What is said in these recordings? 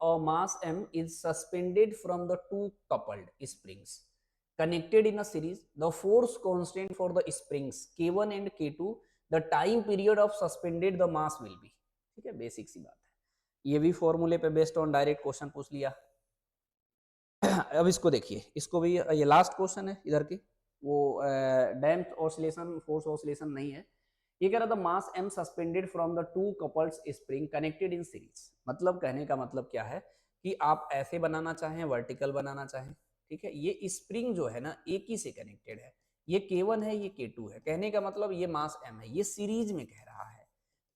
a mass m is suspended from the two coupled springs connected in a series, the force constant for the springs k1 and k2, the time period of suspended the mass will be। ठीक है, basic सी बात है, ये भी फॉर्मूले पे based on direct question पूछ लिया। अब इसको देखिए, इसको भी, ये लास्ट क्वेश्चन है इधर की, वो डैम्प्ड ऑसिलेशन फोर्स ऑसिलेशन नहीं है। ये कह रहा था मास m suspended from the two couples spring connected in series. मतलब कहने का मतलब क्या है कि आप ऐसे बनाना चाहें, वर्टिकल बनाना चाहें, ठीक है, ये स्प्रिंग जो है ना एक ही से कनेक्टेड है, ये k1 है, ये k2 है, कहने का मतलब ये मास m है, ये सीरीज में कह रहा है।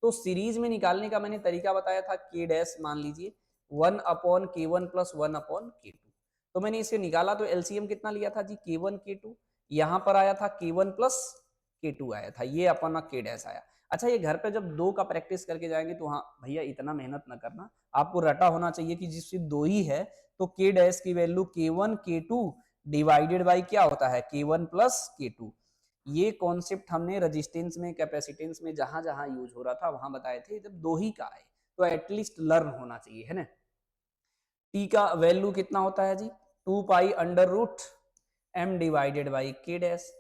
तो सीरीज में निकालने का मैंने तरीका बताया था, k डैश मान लीजिए 1/k1 प्लस 1/k2। तो मैंने इसे निकाला तो एलसीएम कितना लिया था जी, k1 k2, यहाँ पर आया था k1 प्लस k2 आया था, ये अपना k डैश आया। अच्छा, ये घर पे जब दो का प्रैक्टिस करके जाएंगे तो हाँ भैया इतना मेहनत ना करना, आपको रटा होना चाहिए कि जिससे दो ही है तो k डैश की value k1 k2 divided by क्या होता है, k1 प्लस k2। ये कॉन्सेप्ट हमने रेजिस्टेंस में, कैपेसिटेंस में जहां जहां यूज हो रहा था वहां बताए थे, जब दो ही का आए तो एटलीस्ट लर्न होना चाहिए, है ना। टी का वैल्यू कितना होता है जी, 2 pi under root m divided by K dash.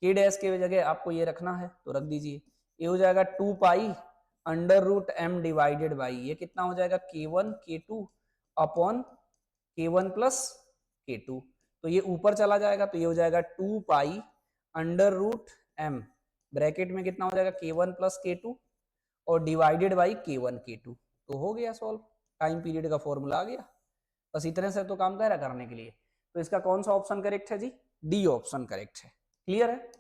K dash के जगह आपको ये रखना है तो रख दीजिए, ये हो जाएगा 2 pi under root m divided by, ये कितना हो जाएगा k1 k2 upon k1 plus k2। तो ये ऊपर चला जाएगा तो ये हो जाएगा 2 pi under root m, bracket में कितना हो जाएगा k1 प्लस k2 और डिवाइडेड बाई k1 k2। तो हो गया सॉल्व, टाइम पीरियड का फॉर्मूला आ गया। बस इतने से तो काम कह रहा करने के लिए। तो इसका कौन सा ऑप्शन करेक्ट है जी, डी ऑप्शन करेक्ट है। क्लियर है।